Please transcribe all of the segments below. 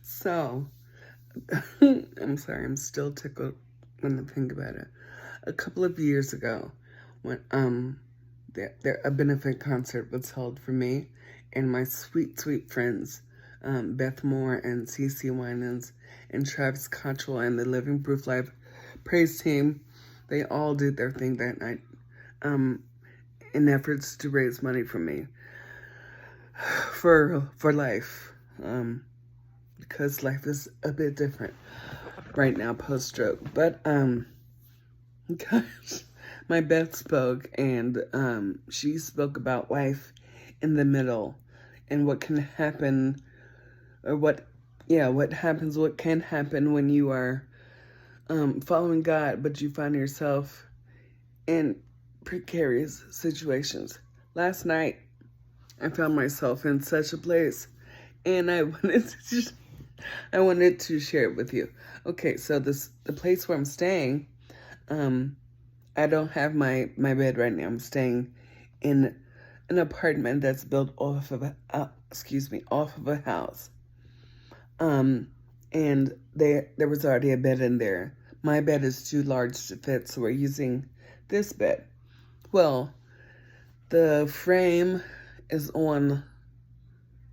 So, I'm sorry, I'm still tickled when I think about it. A couple of years ago, when a benefit concert was held for me and my sweet, sweet friends, Beth Moore and Cece Winans and Travis Cottrell and the Living Proof Life praise team. They all did their thing that night in efforts to raise money for me for life. Because life is a bit different right now post stroke. But gosh, my Beth spoke and she spoke about life in the middle and what can happen or what can happen when you are following God but you find yourself in precarious situations. Last night I found myself in such a place and I wanted to share it with you. Okay, so the place where I'm staying, I don't have my bed right now. I'm staying in an apartment that's built off of a house. And there was already a bed in there. My bed is too large to fit, so we're using this bed. Well, the frame is on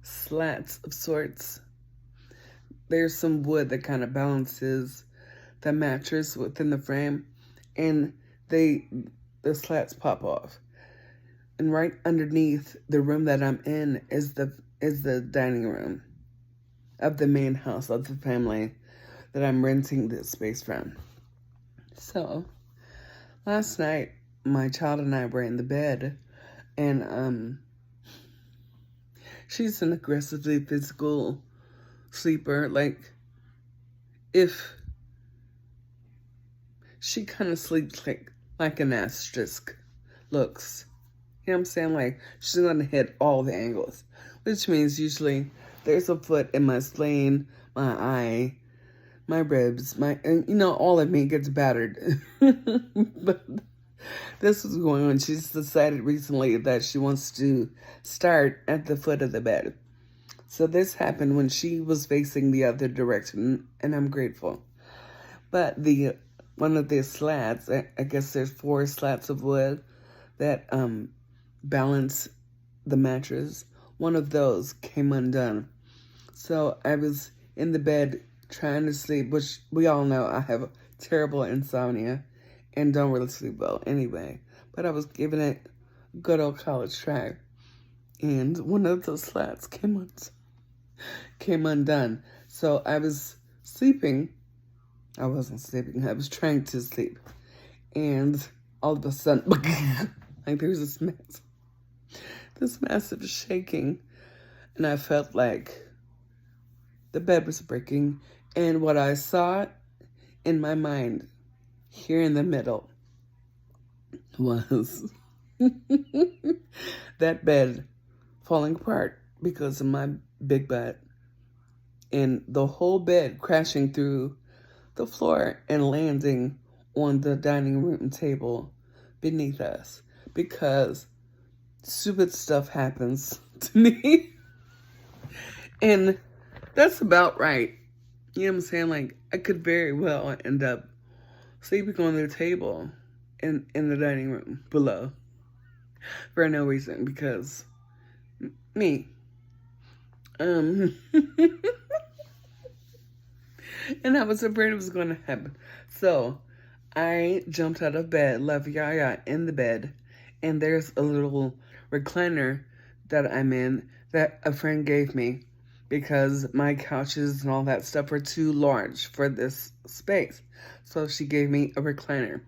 slats of sorts. There's some wood that kind of balances the mattress within the frame, and the slats pop off. And right underneath the room that I'm in is the dining room of the main house of the family that I'm renting this space from. So last night my child and I were in the bed, and she's an aggressively physical sleeper. Like, if she kind of sleeps like an asterisk looks. You know what I'm saying? Like, she's going to hit all the angles, which means usually there's a foot in my spleen, my eye, my ribs, all of me gets battered. But this was going on. She's decided recently that she wants to start at the foot of the bed. So this happened when she was facing the other direction, and I'm grateful. But one of the slats, I guess there's 4 slats of wood that balance the mattress. One of those came undone. So I was in the bed trying to sleep, which we all know I have terrible insomnia and don't really sleep well anyway. But I was giving it a good old college try. And one of those slats came undone. So I was sleeping. I wasn't sleeping. I was trying to sleep. And all of a sudden, like, there's this massive shaking. And I felt like the bed was breaking. And what I saw in my mind, here in the middle, was that bed falling apart because of my big butt, and the whole bed crashing through the floor and landing on the dining room table beneath us, because stupid stuff happens to me. And that's about right. You know what I'm saying? Like, I could very well end up sleeping on the table in the dining room below for no reason, because me. And I was afraid it was going to happen. So I jumped out of bed, left Yaya in the bed, and there's a little recliner that I'm in that a friend gave me because my couches and all that stuff are too large for this space. So she gave me a recliner.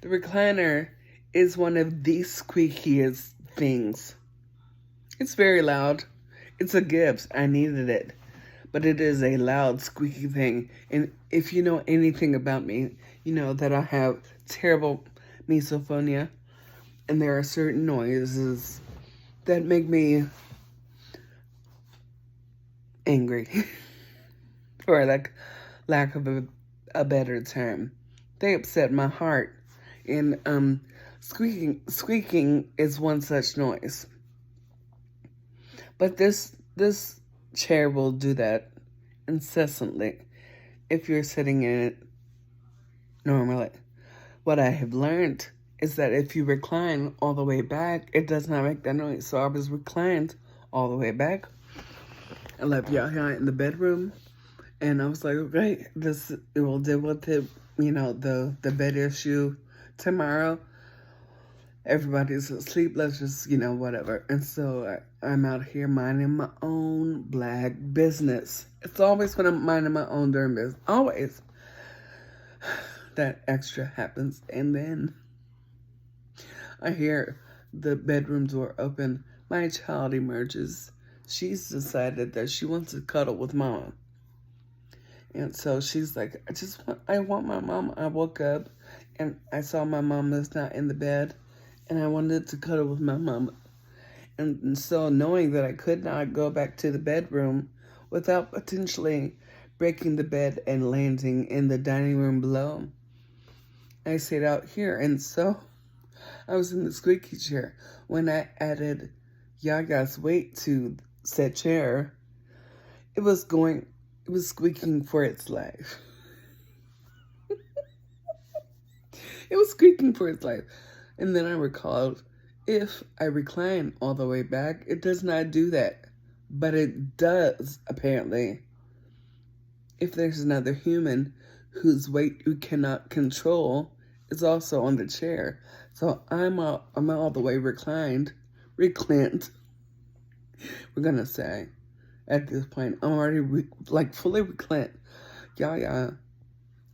The recliner is one of the squeakiest things. It's very loud. It's a gift. I needed it. But it is a loud, squeaky thing. And if you know anything about me, you know that I have terrible misophonia. And there are certain noises that make me angry. For lack of a better term. They upset my heart. And squeaking is one such noise. But this chair will do that incessantly if you're sitting in it normally. What I have learned is that if you recline all the way back, it does not make that noise. So I was reclined all the way back. I left Yahya in the bedroom, and I was like, okay, it will deal with it, the bed issue tomorrow. Everybody's asleep. Let's just, whatever. And so I'm out here minding my own black business. It's always when I'm minding my own darn business. Always. That extra happens. And then I hear the bedroom door open. My child emerges. She's decided that she wants to cuddle with Mama. And so she's like, I want my mom. I woke up and I saw my mom was not in the bed. And I wanted to cuddle with my mama. And so knowing that I could not go back to the bedroom without potentially breaking the bed and landing in the dining room below, I stayed out here. And so I was in the squeaky chair. When I added Yaga's weight to said chair, it was squeaking for its life. It was squeaking for its life. And then I recalled, if I recline all the way back, it does not do that. But it does, apparently, if there's another human whose weight you cannot control is also on the chair. So I'm all the way reclined. We're going to say, at this point, I'm already fully reclined. Yaya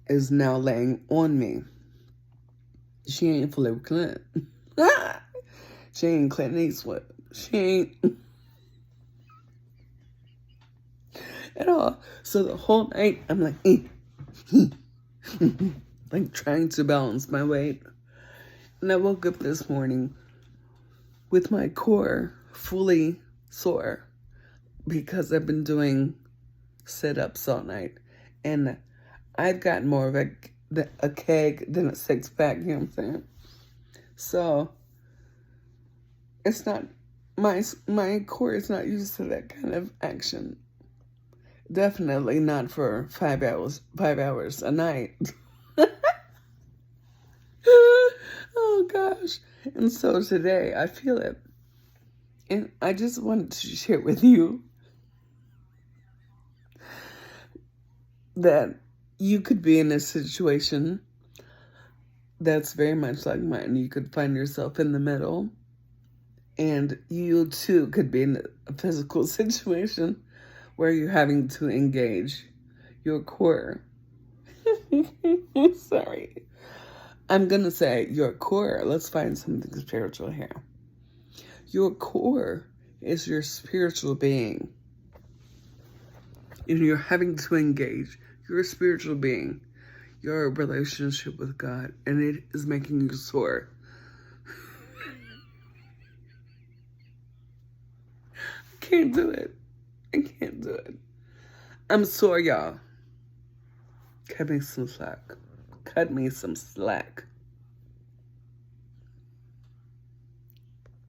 is now laying on me. She ain't fully reclined. She ain't Clint Eastwood. She ain't at all. So the whole night, I'm like, like trying to balance my weight. And I woke up this morning with my core fully sore because I've been doing sit-ups all night. And I've gotten more of a keg than a six-pack, you know what I'm saying? So it's not, my core is not used to that kind of action. Definitely not for 5 hours a night. Oh gosh. And so today I feel it. And I just wanted to share with you that you could be in a situation that's very much like mine. You could find yourself in the middle, and you too could be in a physical situation where you're having to engage your core. Sorry. I'm going to say your core. Let's find something spiritual here. Your core is your spiritual being. And you're having to engage your spiritual being, your relationship with God, and it is making you sore. I can't do it. I can't do it. I'm sore, y'all. Cut me some slack. Cut me some slack.